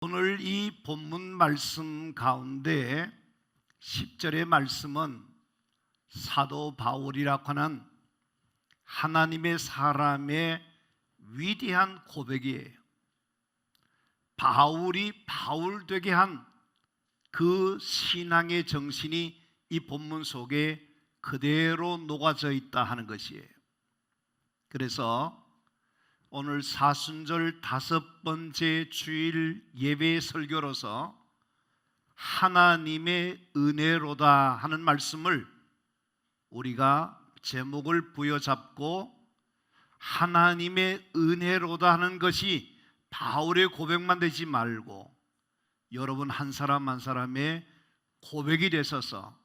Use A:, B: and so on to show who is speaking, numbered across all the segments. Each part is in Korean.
A: 오늘 이 본문 말씀 가운데 10절의 말씀은 사도 바울이라고 하는 하나님의 사람의 위대한 고백이에요. 바울이 바울 되게 한 그 신앙의 정신이 이 본문 속에 그대로 녹아져 있다 하는 것이에요. 그래서 오늘 사순절 5번째 주일 예배 설교로서 하나님의 은혜로다 하는 말씀을 우리가 제목을 부여잡고 하나님의 은혜로다 하는 것이 바울의 고백만 되지 말고 여러분 한 사람 한 사람의 고백이 되셔서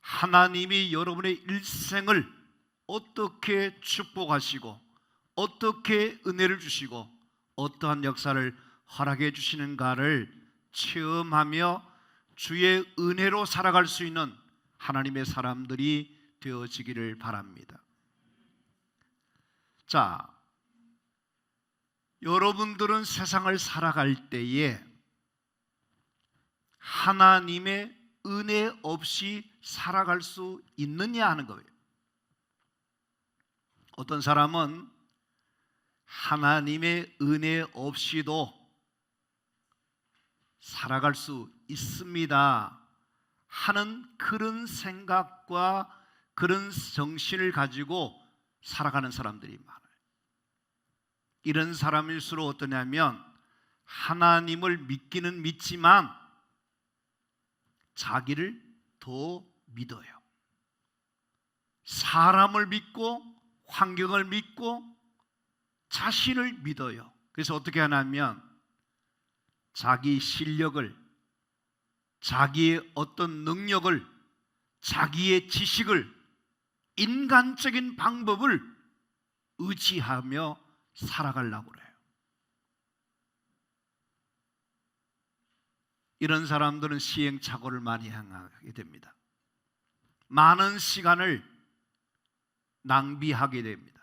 A: 하나님이 여러분의 일생을 어떻게 축복하시고 어떻게 은혜를 주시고 어떠한 역사를 허락해 주시는가를 체험하며 주의 은혜로 살아갈 수 있는 하나님의 사람들이 되어지기를 바랍니다. 자, 여러분들은 세상을 살아갈 때에 하나님의 은혜 없이 살아갈 수 있느냐 하는 거예요. 어떤 사람은 하나님의 은혜 없이도 살아갈 수 있습니다 하는 그런 생각과 그런 정신을 가지고 살아가는 사람들이 많아요. 이런 사람일수록 어떠냐면 하나님을 믿기는 믿지만 자기를 더 믿어요. 사람을 믿고 환경을 믿고 자신을 믿어요. 그래서 어떻게 하냐면 자기 실력을, 자기의 어떤 능력을, 자기의 지식을, 인간적인 방법을 의지하며 살아가려고 그래요. 이런 사람들은 시행착오를 많이 행하게 됩니다. 많은 시간을 낭비하게 됩니다.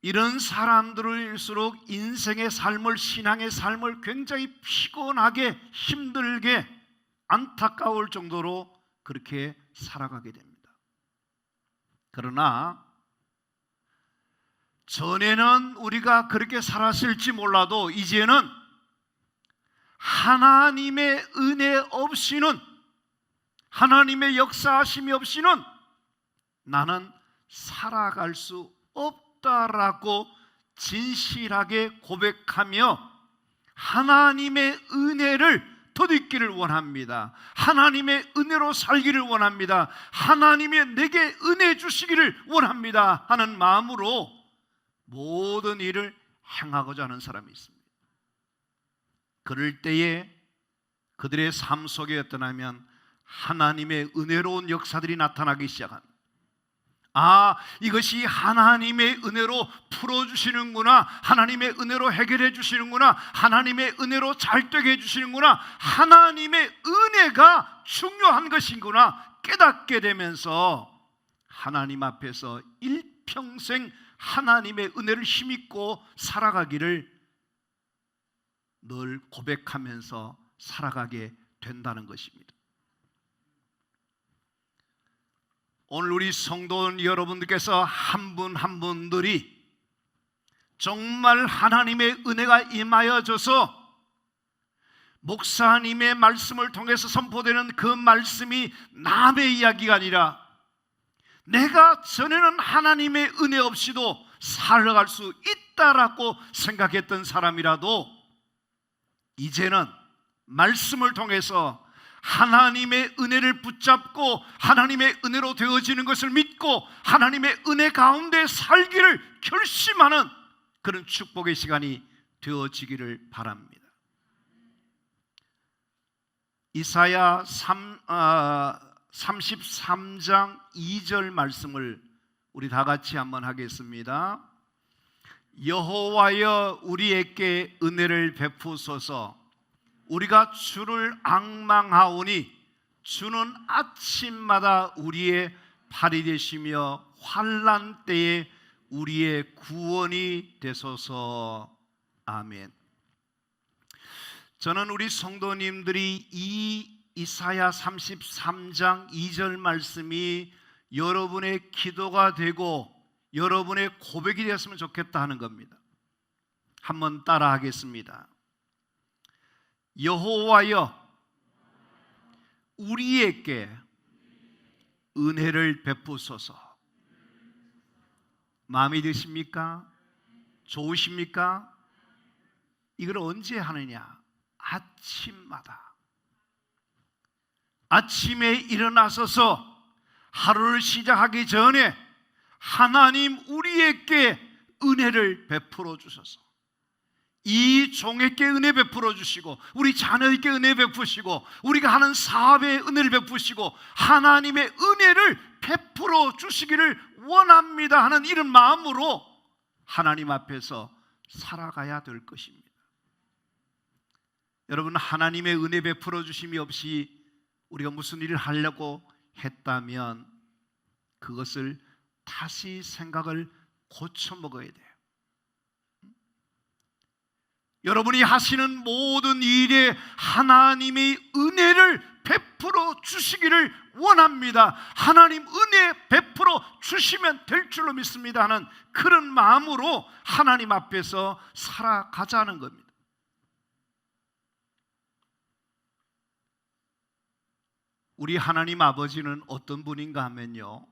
A: 이런 사람들일수록 인생의 삶을, 신앙의 삶을 굉장히 피곤하게, 힘들게, 안타까울 정도로 그렇게 살아가게 됩니다. 그러나 전에는 우리가 그렇게 살았을지 몰라도 이제는 하나님의 은혜 없이는, 하나님의 역사하심이 없이는 나는 살아갈 수 없다라고 진실하게 고백하며 하나님의 은혜를 덧입기를 원합니다. 하나님의 은혜로 살기를 원합니다. 하나님의 내게 은혜 주시기를 원합니다 하는 마음으로 모든 일을 행하고자 하는 사람이 있습니다. 그럴 때에 그들의 삶 속에 어떠냐면 하나님의 은혜로운 역사들이 나타나기 시작합니다. 아, 이것이 하나님의 은혜로 풀어주시는구나, 하나님의 은혜로 해결해 주시는구나, 하나님의 은혜로 잘 되게 해주시는구나, 하나님의 은혜가 중요한 것이구나 깨닫게 되면서 하나님 앞에서 일평생 하나님의 은혜를 힘입고 살아가기를 늘 고백하면서 살아가게 된다는 것입니다. 오늘 우리 성도 여러분들께서 한 분 한 분들이 정말 하나님의 은혜가 임하여져서 목사님의 말씀을 통해서 선포되는 그 말씀이 남의 이야기가 아니라 내가 전에는 하나님의 은혜 없이도 살아갈 수 있다라고 생각했던 사람이라도 이제는 말씀을 통해서 하나님의 은혜를 붙잡고 하나님의 은혜로 되어지는 것을 믿고 하나님의 은혜 가운데 살기를 결심하는 그런 축복의 시간이 되어지기를 바랍니다. 이사야 33장 2절 말씀을 우리 다 같이 한번 하겠습니다. 여호와여 우리에게 은혜를 베푸소서. 우리가 주를 앙망하오니 주는 아침마다 우리의 팔이 되시며 환난 때에 우리의 구원이 되소서. 아멘. 저는 우리 성도님들이 이 이사야 33장 2절 말씀이 여러분의 기도가 되고 여러분의 고백이 되었으면 좋겠다 하는 겁니다. 한번 따라 하겠습니다. 여호와여, 우리에게 은혜를 베푸소서. 마음이 드십니까? 좋으십니까? 이걸 언제 하느냐? 아침마다. 아침에 일어나서서 하루를 시작하기 전에 하나님 우리에게 은혜를 베풀어 주소서. 이 종에게 은혜 베풀어 주시고 우리 자녀에게 은혜 베푸시고 우리가 하는 사업에 은혜를 베푸시고 하나님의 은혜를 베풀어 주시기를 원합니다 하는 이런 마음으로 하나님 앞에서 살아가야 될 것입니다. 여러분, 하나님의 은혜 베풀어 주심이 없이 우리가 무슨 일을 하려고 했다면 그것을 다시 생각을 고쳐 먹어야 돼요. 여러분이 하시는 모든 일에 하나님의 은혜를 베풀어 주시기를 원합니다. 하나님 은혜 베풀어 주시면 될 줄로 믿습니다 하는 그런 마음으로 하나님 앞에서 살아가자는 겁니다. 우리 하나님 아버지는 어떤 분인가 하면요,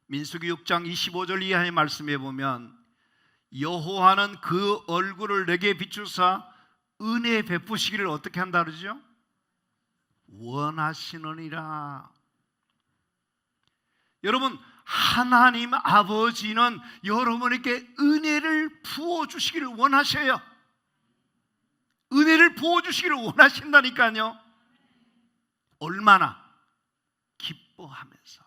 A: 민수기 6장 25절 이하의 말씀에 보면 여호와는 그 얼굴을 내게 비추사 은혜 베푸시기를 어떻게 한다 그러죠? 원하시느니라. 여러분, 하나님 아버지는 여러분에게 은혜를 부어주시기를 원하셔요. 은혜를 부어주시기를 원하신다니까요. 얼마나 기뻐하면서.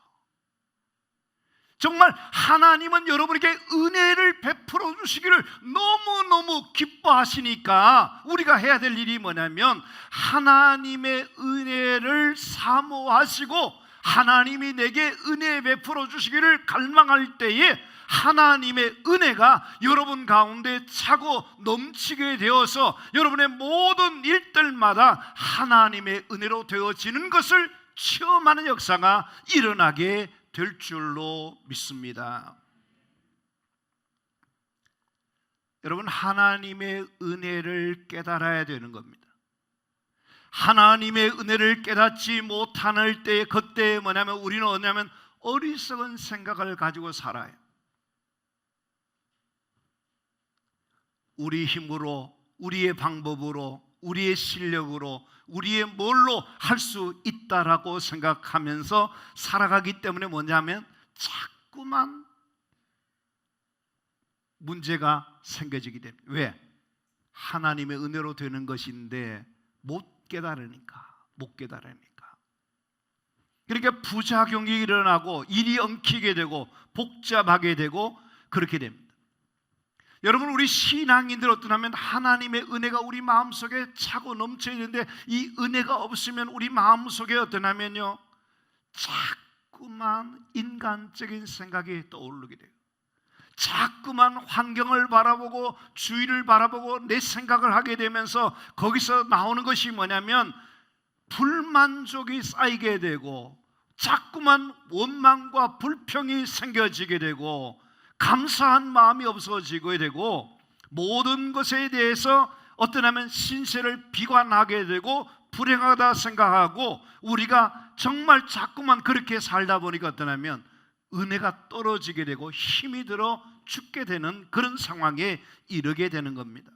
A: 정말 하나님은 여러분에게 은혜를 베풀어 주시기를 너무너무 기뻐하시니까 우리가 해야 될 일이 뭐냐면 하나님의 은혜를 사모하시고 하나님이 내게 은혜 베풀어 주시기를 갈망할 때에 하나님의 은혜가 여러분 가운데 차고 넘치게 되어서 여러분의 모든 일들마다 하나님의 은혜로 되어지는 것을 체험하는 역사가 일어나게 될 줄로 믿습니다. 여러분, 하나님의 은혜를 깨달아야 되는 겁니다. 하나님의 은혜를 깨닫지 못할 때 그때 뭐냐면 우리는 뭐냐면 어리석은 생각을 가지고 살아요. 우리 힘으로, 우리의 방법으로, 우리의 실력으로, 우리의 뭘로 할 수 있다라고 생각하면서 살아가기 때문에 뭐냐면 자꾸만 문제가 생겨지게 됩니다. 왜? 하나님의 은혜로 되는 것인데 못 깨달으니까. 그러니까 부작용이 일어나고 일이 엉키게 되고 복잡하게 되고 그렇게 됩니다. 여러분, 우리 신앙인들 어떠냐면 하나님의 은혜가 우리 마음속에 차고 넘쳐야 되는데 이 은혜가 없으면 우리 마음속에 어떠냐면요 자꾸만 인간적인 생각이 떠오르게 돼요. 자꾸만 환경을 바라보고 주위를 바라보고 내 생각을 하게 되면서 거기서 나오는 것이 뭐냐면 불만족이 쌓이게 되고 자꾸만 원망과 불평이 생겨지게 되고 감사한 마음이 없어지게 되고 모든 것에 대해서 어떠냐면 신세를 비관하게 되고 불행하다 생각하고 우리가 정말 자꾸만 그렇게 살다 보니까 어떠냐면 은혜가 떨어지게 되고 힘이 들어 죽게 되는 그런 상황에 이르게 되는 겁니다.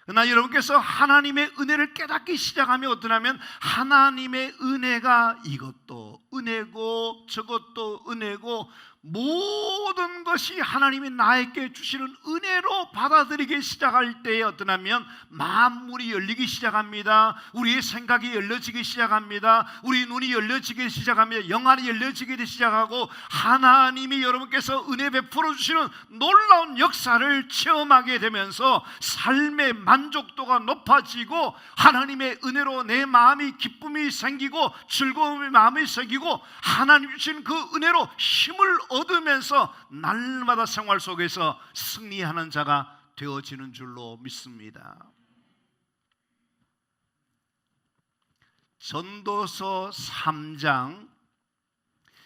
A: 그러나 여러분께서 하나님의 은혜를 깨닫기 시작하면 어떠냐면 하나님의 은혜가 이것도 은혜고 저것도 은혜고 모든 것이 하나님이 나에게 주시는 은혜로 받아들이기 시작할 때에 어떠냐면 만물이 열리기 시작합니다. 우리의 생각이 열려지기 시작합니다. 우리 눈이 열려지기 시작합니다. 영안이 열려지기 시작하고 하나님이 여러분께서 은혜 베풀어 주시는 놀라운 역사를 체험하게 되면서 삶의 만족도가 높아지고 하나님의 은혜로 내 마음이 기쁨이 생기고 즐거움의 마음이 생기고 하나님 주신 그 은혜로 힘을 얻으면서 날마다 생활 속에서 승리하는 자가 되어지는 줄로 믿습니다. 전도서 3장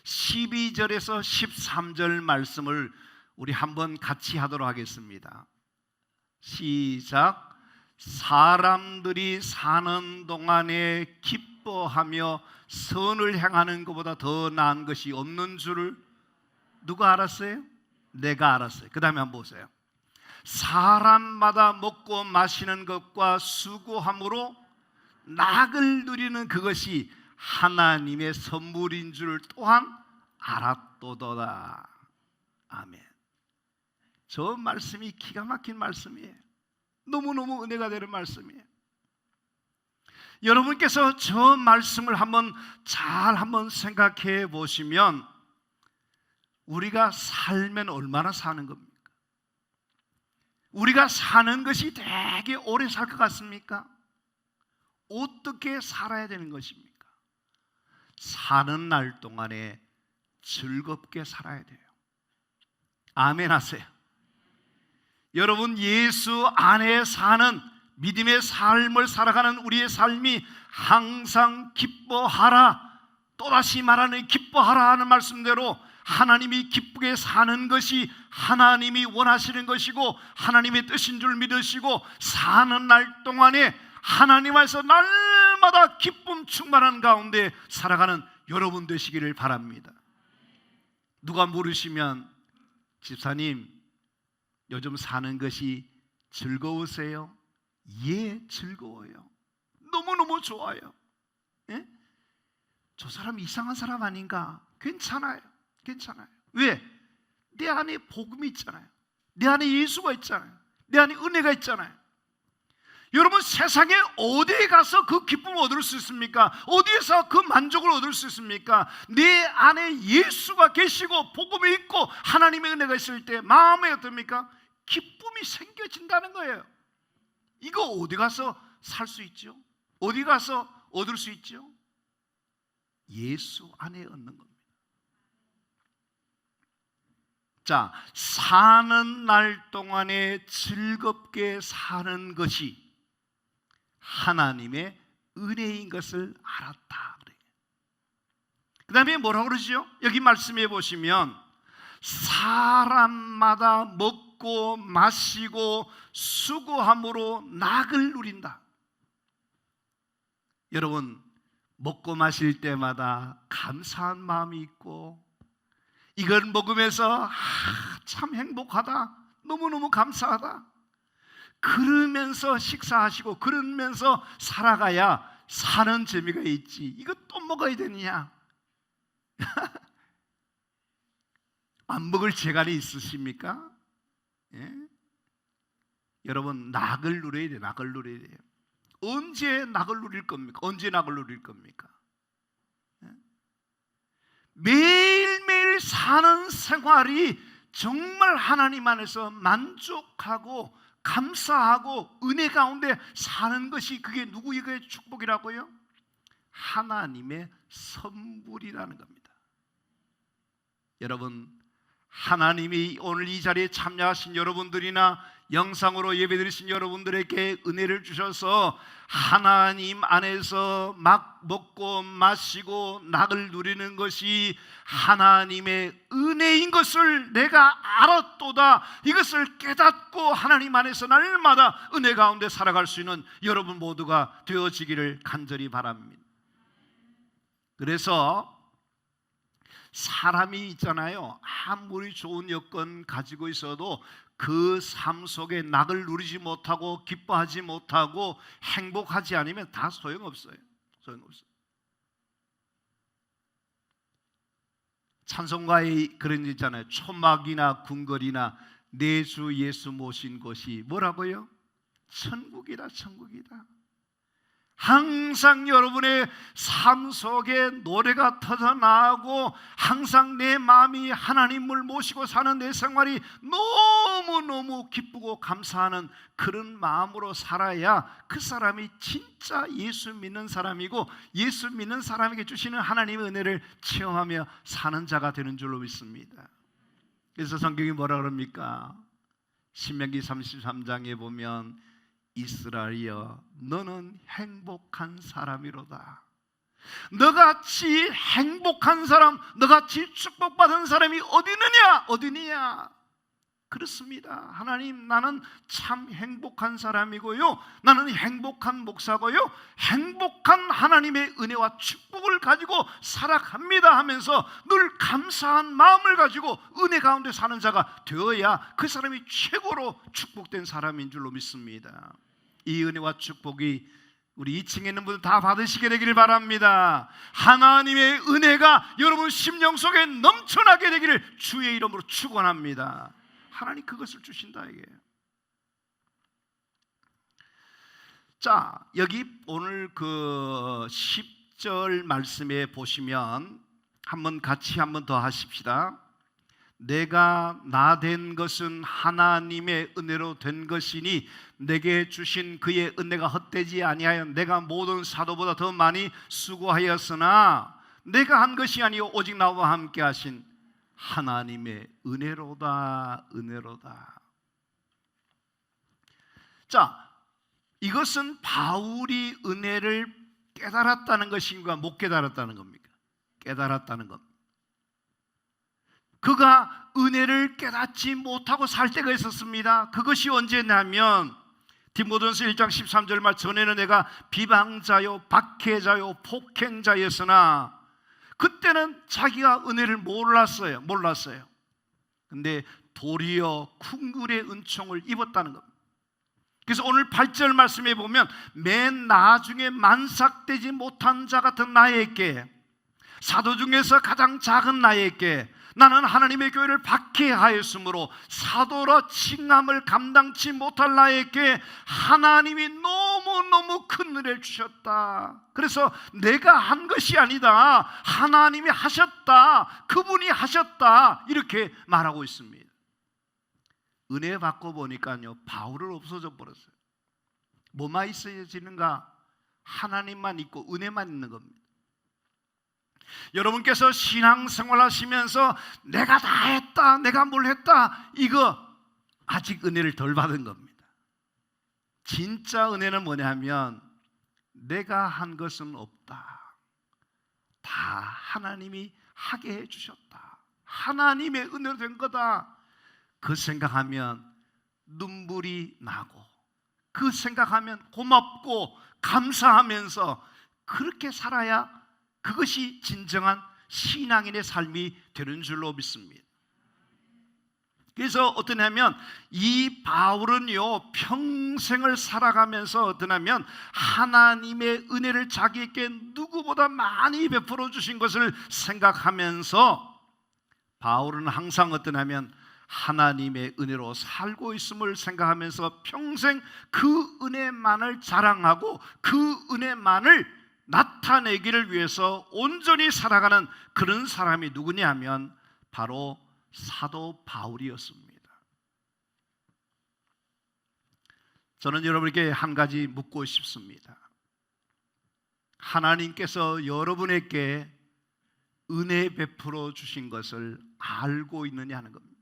A: 12절에서 13절 말씀을 우리 한번 같이 하도록 하겠습니다. 시작. 사람들이 사는 동안에 기뻐하며 선을 행하는 것보다 더 나은 것이 없는 줄을 누가 알았어요? 내가 알았어요. 그 다음에 한번 보세요. 사람마다 먹고 마시는 것과 수고함으로 낙을 누리는 그것이 하나님의 선물인 줄 또한 알았도다. 아멘. 저 말씀이 기가 막힌 말씀이에요. 너무너무 은혜가 되는 말씀이에요. 여러분께서 저 말씀을 한번 생각해 보시면 우리가 살면 얼마나 사는 겁니까? 우리가 사는 것이 되게 오래 살 것 같습니까? 어떻게 살아야 되는 것입니까? 사는 날 동안에 즐겁게 살아야 돼요. 아멘 하세요. 여러분, 예수 안에 사는 믿음의 삶을 살아가는 우리의 삶이 항상 기뻐하라, 또다시 말하는 기뻐하라 하는 말씀대로 하나님이 기쁘게 사는 것이 하나님이 원하시는 것이고 하나님의 뜻인 줄 믿으시고 사는 날 동안에 하나님 안에서 날마다 기쁨 충만한 가운데 살아가는 여러분 되시기를 바랍니다. 누가 물으시면 집사님 요즘 사는 것이 즐거우세요? 예, 즐거워요. 너무너무 좋아요. 예? 저 사람 이상한 사람 아닌가? 괜찮아요. 괜찮아요. 왜? 내 안에 복음이 있잖아요. 내 안에 예수가 있잖아요. 내 안에 은혜가 있잖아요. 여러분, 세상에 어디에 가서 그 기쁨을 얻을 수 있습니까? 어디에서 그 만족을 얻을 수 있습니까? 내 안에 예수가 계시고 복음이 있고 하나님의 은혜가 있을 때 마음에 어떻습니까? 기쁨이 생겨진다는 거예요. 이거 어디 가서 살 수 있죠? 어디 가서 얻을 수 있죠? 예수 안에 얻는 겁니다. 자, 사는 날 동안에 즐겁게 사는 것이 하나님의 은혜인 것을 알았다. 그 다음에 뭐라고 그러죠? 여기 말씀해 보시면 사람마다 먹고 마시고 수고함으로 낙을 누린다. 여러분, 먹고 마실 때마다 감사한 마음이 있고 이걸 먹으면서 참 행복하다, 너무너무 감사하다, 그러면서 식사하시고 그러면서 살아가야 사는 재미가 있지. 이거 또 먹어야 되느냐? 안 먹을 재간이 있으십니까? 예? 여러분, 낙을 누려야 돼요. 낙을 누려야 돼요. 언제 낙을 누릴 겁니까? 언제 낙을 누릴 겁니까? 예? 매일매일 사는 생활이 정말 하나님 안에서 만족하고 감사하고 은혜 가운데 사는 것이 그게 누구에게 축복이라고요? 하나님의 선물이라는 겁니다. 여러분, 하나님이 오늘 이 자리에 참여하신 여러분들이나 영상으로 예배드리신 여러분들에게 은혜를 주셔서 하나님 안에서 막 먹고 마시고 낙을 누리는 것이 하나님의 은혜인 것을 내가 알았도다. 이것을 깨닫고 하나님 안에서 날마다 은혜 가운데 살아갈 수 있는 여러분 모두가 되어지기를 간절히 바랍니다. 그래서 사람이 있잖아요. 아무리 좋은 여건 가지고 있어도 그 삶 속에 낙을 누리지 못하고 기뻐하지 못하고 행복하지 않으면 다 소용없어요. 소용없어요. 찬송가에 그런 게 있잖아요. 초막이나 궁궐이나 내 주 예수 모신 곳이 뭐라고요? 천국이다, 천국이다. 항상 여러분의 삶 속에 노래가 터져나오고 항상 내 마음이 하나님을 모시고 사는 내 생활이 너무너무 기쁘고 감사하는 그런 마음으로 살아야 그 사람이 진짜 예수 믿는 사람이고 예수 믿는 사람에게 주시는 하나님의 은혜를 체험하며 사는 자가 되는 줄로 믿습니다. 그래서 성경이 뭐라 그럽니까? 신명기 33장에 보면 이스라엘이여 너는 행복한 사람이로다. 너같이 행복한 사람, 너같이 축복받은 사람이 어디 있느냐? 어디 있느냐? 그렇습니다. 하나님, 나는 참 행복한 사람이고요, 나는 행복한 목사고요, 행복한 하나님의 은혜와 축복을 가지고 살아갑니다 하면서 늘 감사한 마음을 가지고 은혜 가운데 사는 자가 되어야 그 사람이 최고로 축복된 사람인 줄로 믿습니다. 이 은혜와 축복이 우리 2층에 있는 분들 다 받으시게 되기를 바랍니다. 하나님의 은혜가 여러분 심령 속에 넘쳐나게 되기를 주의 이름으로 축원합니다. 하나님 그것을 주신다 이게요. 자, 여기 오늘 그 10절 말씀에 보시면 한번 같이 한번 더 하십시다. 내가 나 된 것은 하나님의 은혜로 된 것이니 내게 주신 그의 은혜가 헛되지 아니하여 내가 모든 사도보다 더 많이 수고하였으나 내가 한 것이 아니요 오직 나와 함께 하신 하나님의 은혜로다. 은혜로다. 자, 이것은 바울이 은혜를 깨달았다는 것인가 못 깨달았다는 겁니까? 깨달았다는 겁니다. 그가 은혜를 깨닫지 못하고 살 때가 있었습니다. 그것이 언제냐면 디모데전서 1장 13절 말 전에는 내가 비방자요 박해자요 폭행자였으나 그때는 자기가 은혜를 몰랐어요. 근데 도리어 궁굴의 은총을 입었다는 겁니다. 그래서 오늘 8절 말씀에 보면 맨 나중에 만삭되지 못한 자 같은 나에게, 사도 중에서 가장 작은 나에게 나는 하나님의 교회를 박해하였으므로 사도라 칭함을 감당치 못할 나에게 하나님이 너무너무 큰 은혜를 주셨다. 그래서 내가 한 것이 아니다, 하나님이 하셨다, 그분이 하셨다, 이렇게 말하고 있습니다. 은혜 받고 보니까요 바울은 없어져 버렸어요. 뭐만 있어지는가? 하나님만 있고 은혜만 있는 겁니다. 여러분께서 신앙생활 하시면서 내가 다 했다, 내가 뭘 했다, 이거 아직 은혜를 덜 받은 겁니다. 진짜 은혜는 뭐냐면 내가 한 것은 없다, 다 하나님이 하게 해주셨다, 하나님의 은혜로 된 거다. 그 생각하면 눈물이 나고, 그 생각하면 고맙고 감사하면서 그렇게 살아야 그것이 진정한 신앙인의 삶이 되는 줄로 믿습니다. 그래서 어떠냐면 이 바울은요 평생을 살아가면서 어떠냐면 하나님의 은혜를 자기에게 누구보다 많이 베풀어 주신 것을 생각하면서 바울은 항상 어떠냐면 하나님의 은혜로 살고 있음을 생각하면서 평생 그 은혜만을 자랑하고 그 은혜만을 나타내기를 위해서 온전히 살아가는 그런 사람이 누구냐면 바로 사도 바울이었습니다. 저는 여러분에게 한 가지 묻고 싶습니다. 하나님께서 여러분에게 은혜 베풀어 주신 것을 알고 있느냐 하는 겁니다.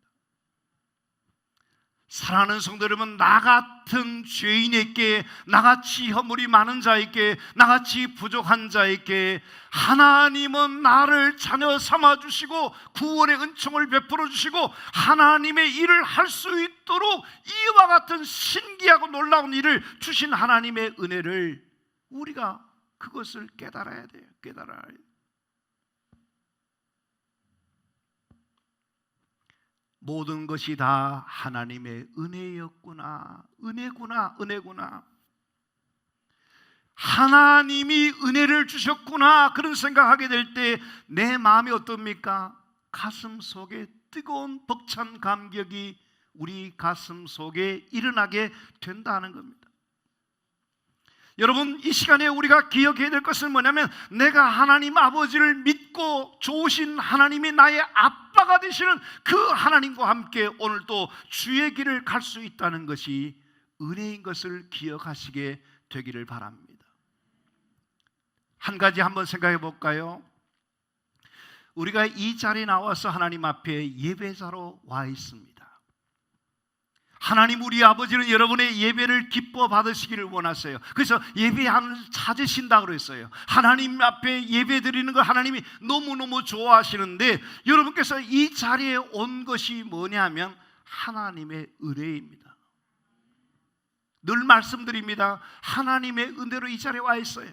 A: 사랑하는 성도 여러분, 나 같은 죄인에게, 나같이 허물이 많은 자에게, 나같이 부족한 자에게 하나님은 나를 자녀 삼아주시고 구원의 은총을 베풀어 주시고 하나님의 일을 할 수 있도록 이와 같은 신기하고 놀라운 일을 주신 하나님의 은혜를 우리가 그것을 깨달아야 돼요. 깨달아야 돼요. 모든 것이 다 하나님의 은혜였구나, 은혜구나, 은혜구나, 하나님이 은혜를 주셨구나, 그런 생각하게 될 때 내 마음이 어떻습니까? 가슴 속에 뜨거운 벅찬 감격이 우리 가슴 속에 일어나게 된다는 겁니다. 여러분, 이 시간에 우리가 기억해야 될 것은 뭐냐면 내가 하나님 아버지를 믿고 좋으신 하나님이 나의 아빠가 되시는 그 하나님과 함께 오늘 또 주의 길을 갈 수 있다는 것이 은혜인 것을 기억하시게 되기를 바랍니다. 한 가지 한번 생각해 볼까요? 우리가 이 자리에 나와서 하나님 앞에 예배자로 와 있습니다. 하나님 우리 아버지는 여러분의 예배를 기뻐 받으시기를 원하세요. 그래서 예배 하늘 찾으신다고 그랬어요. 하나님 앞에 예배 드리는 걸 하나님이 너무너무 좋아하시는데, 여러분께서 이 자리에 온 것이 뭐냐면 하나님의 은혜입니다. 늘 말씀드립니다. 하나님의 은혜로 이 자리에 와 있어요.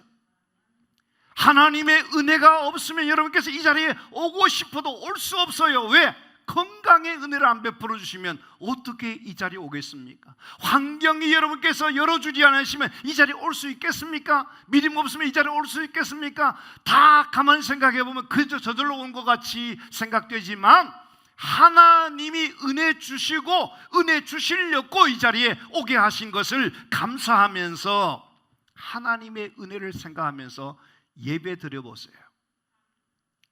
A: 하나님의 은혜가 없으면 여러분께서 이 자리에 오고 싶어도 올 수 없어요. 왜? 건강의 은혜를 안 베풀어 주시면 어떻게 이 자리에 오겠습니까? 환경이 여러분께서 열어주지 않으시면 이 자리에 올 수 있겠습니까? 믿음 없으면 이 자리에 올 수 있겠습니까? 다 가만히 생각해 보면 그저 저절로 온 것 같이 생각되지만, 하나님이 은혜 주시고 은혜 주시려고 이 자리에 오게 하신 것을 감사하면서 하나님의 은혜를 생각하면서 예배 드려보세요.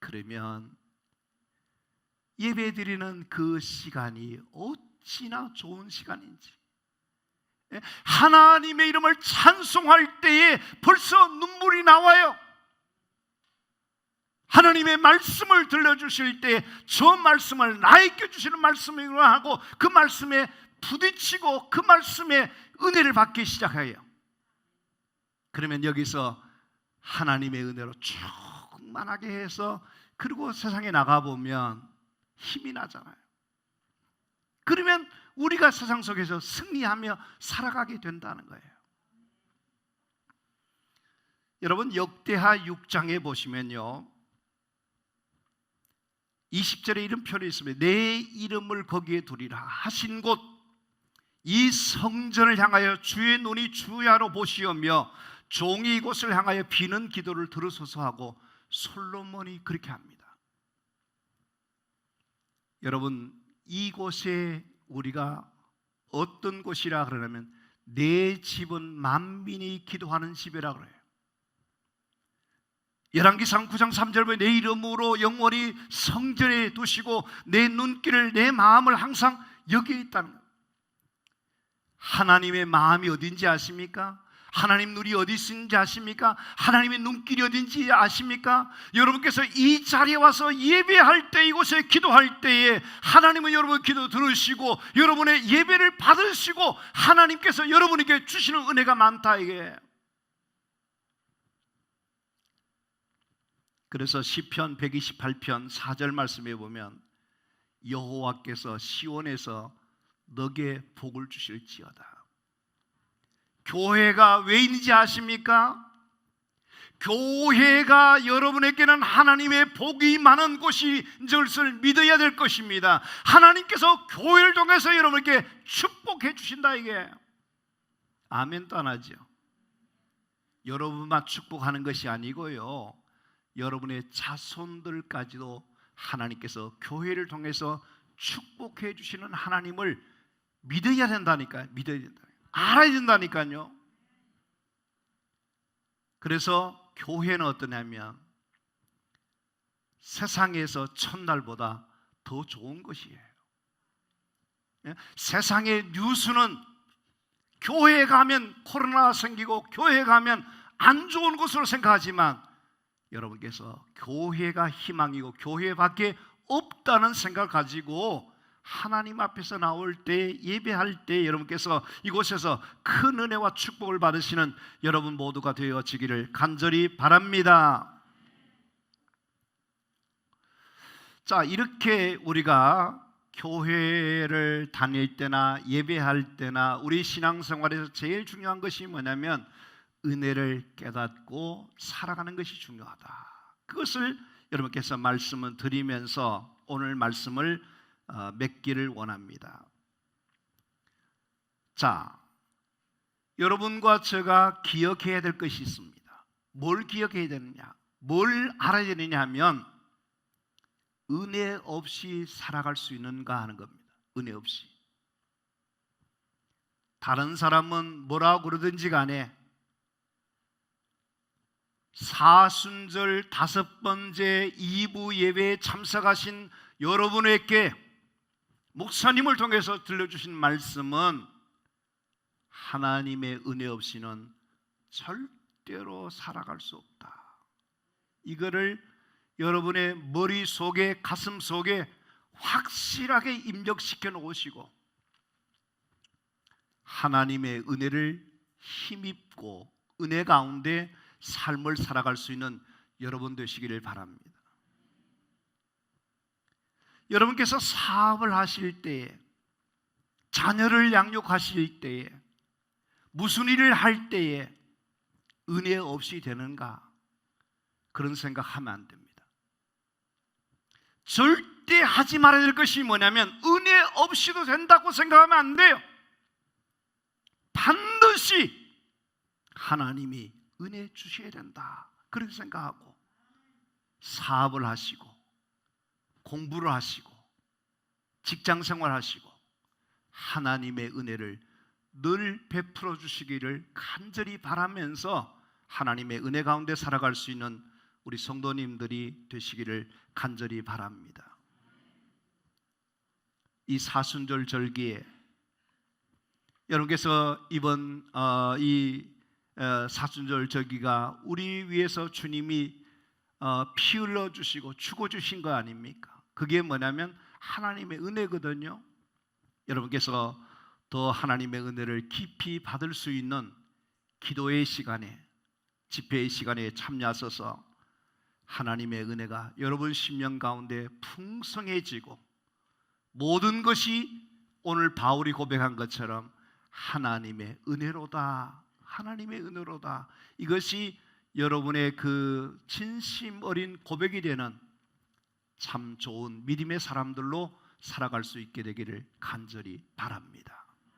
A: 그러면 예배 드리는 그 시간이 어찌나 좋은 시간인지, 하나님의 이름을 찬송할 때에 벌써 눈물이 나와요. 하나님의 말씀을 들려주실 때 저 말씀을 나에게 주시는 말씀이구나 하고 그 말씀에 부딪히고 그 말씀에 은혜를 받기 시작해요. 그러면 여기서 하나님의 은혜로 충만하게 해서, 그리고 세상에 나가보면 힘이 나잖아요. 그러면 우리가 세상 속에서 승리하며 살아가게 된다는 거예요. 여러분, 역대하 6장에 보시면요, 20절에 이런 표현이 있습니다. 내 이름을 거기에 두리라 하신 곳, 이 성전을 향하여 주의 눈이 주야로 보시오며 종이 이곳을 향하여 비는 기도를 들으소서 하고 솔로몬이 그렇게 합니다. 여러분, 이곳에 우리가 어떤 곳이라 그러냐면 내 집은 만민이 기도하는 집이라 그래요. 열왕기상 9장 3절 보면 내 이름으로 영원히 성전에 두시고 내 눈길을, 내 마음을 항상 여기에 있다는 거예요. 하나님의 마음이 어딘지 아십니까? 하나님 눈이 어디 있는지 아십니까? 하나님의 눈길이 어딘지 아십니까? 여러분께서 이 자리에 와서 예배할 때, 이곳에 기도할 때에 하나님은 여러분의 기도 들으시고 여러분의 예배를 받으시고 하나님께서 여러분에게 주시는 은혜가 많다, 이게. 그래서 시편 128편 4절 말씀에 보면 여호와께서 시온에서 너게 복을 주실지어다. 교회가 왜 있는지 아십니까? 교회가 여러분에게는 하나님의 복이 많은 곳인 것을 믿어야 될 것입니다. 하나님께서 교회를 통해서 여러분에게 축복해 주신다, 이게. 아멘도 안 하죠. 여러분만 축복하는 것이 아니고요, 여러분의 자손들까지도 하나님께서 교회를 통해서 축복해 주시는 하나님을 믿어야 된다니까요. 믿어야 된다. 알아야 된다니까요. 그래서 교회는 어떠냐면 세상에서 첫날보다 더 좋은 것이에요. 세상의 뉴스는 교회에 가면 코로나 생기고 교회에 가면 안 좋은 것으로 생각하지만, 여러분께서 교회가 희망이고 교회밖에 없다는 생각을 가지고 하나님 앞에서 나올 때, 예배할 때 여러분께서 이곳에서 큰 은혜와 축복을 받으시는 여러분 모두가 되어지기를 간절히 바랍니다. 자, 이렇게 우리가 교회를 다닐 때나 예배할 때나 우리 신앙생활에서 제일 중요한 것이 뭐냐면 은혜를 깨닫고 살아가는 것이 중요하다. 그것을 여러분께서 말씀을 드리면서 오늘 말씀을 맺기를 원합니다. 자, 여러분과 제가 기억해야 될 것이 있습니다. 뭘 기억해야 되느냐, 뭘 알아야 되느냐 하면 은혜 없이 살아갈 수 있는가 하는 겁니다. 은혜 없이. 다른 사람은 뭐라고 그러든지 간에 사순절 5번째 2부 예배에 참석하신 여러분에게 목사님을 통해서 들려주신 말씀은 하나님의 은혜 없이는 절대로 살아갈 수 없다. 이거를 여러분의 머릿속에, 가슴속에 확실하게 입력시켜 놓으시고 하나님의 은혜를 힘입고 은혜 가운데 삶을 살아갈 수 있는 여러분 되시기를 바랍니다. 여러분께서 사업을 하실 때에, 자녀를 양육하실 때에, 무슨 일을 할 때에 은혜 없이 되는가? 그런 생각하면 안 됩니다. 절대 하지 말아야 될 것이 뭐냐면 은혜 없이도 된다고 생각하면 안 돼요. 반드시 하나님이 은혜 주셔야 된다, 그렇게 생각하고 사업을 하시고 공부를 하시고 직장생활 하시고 하나님의 은혜를 늘 베풀어 주시기를 간절히 바라면서 하나님의 은혜 가운데 살아갈 수 있는 우리 성도님들이 되시기를 간절히 바랍니다. 이 사순절 절기에 여러분께서 이번 이 사순절 절기가 우리 위해서 주님이 피 흘러 주시고 죽어 주신 거 아닙니까? 그게 뭐냐면 하나님의 은혜거든요. 여러분께서 더 하나님의 은혜를 깊이 받을 수 있는 기도의 시간에, 집회의 시간에 참여하셔서 하나님의 은혜가 여러분 심령 가운데 풍성해지고 모든 것이 오늘 바울이 고백한 것처럼 하나님의 은혜로다, 하나님의 은혜로다, 이것이 여러분의 그 진심 어린 고백이 되는 참 좋은 믿음의 사람들로 살아갈 수 있게 되기를 간절히 바랍니다.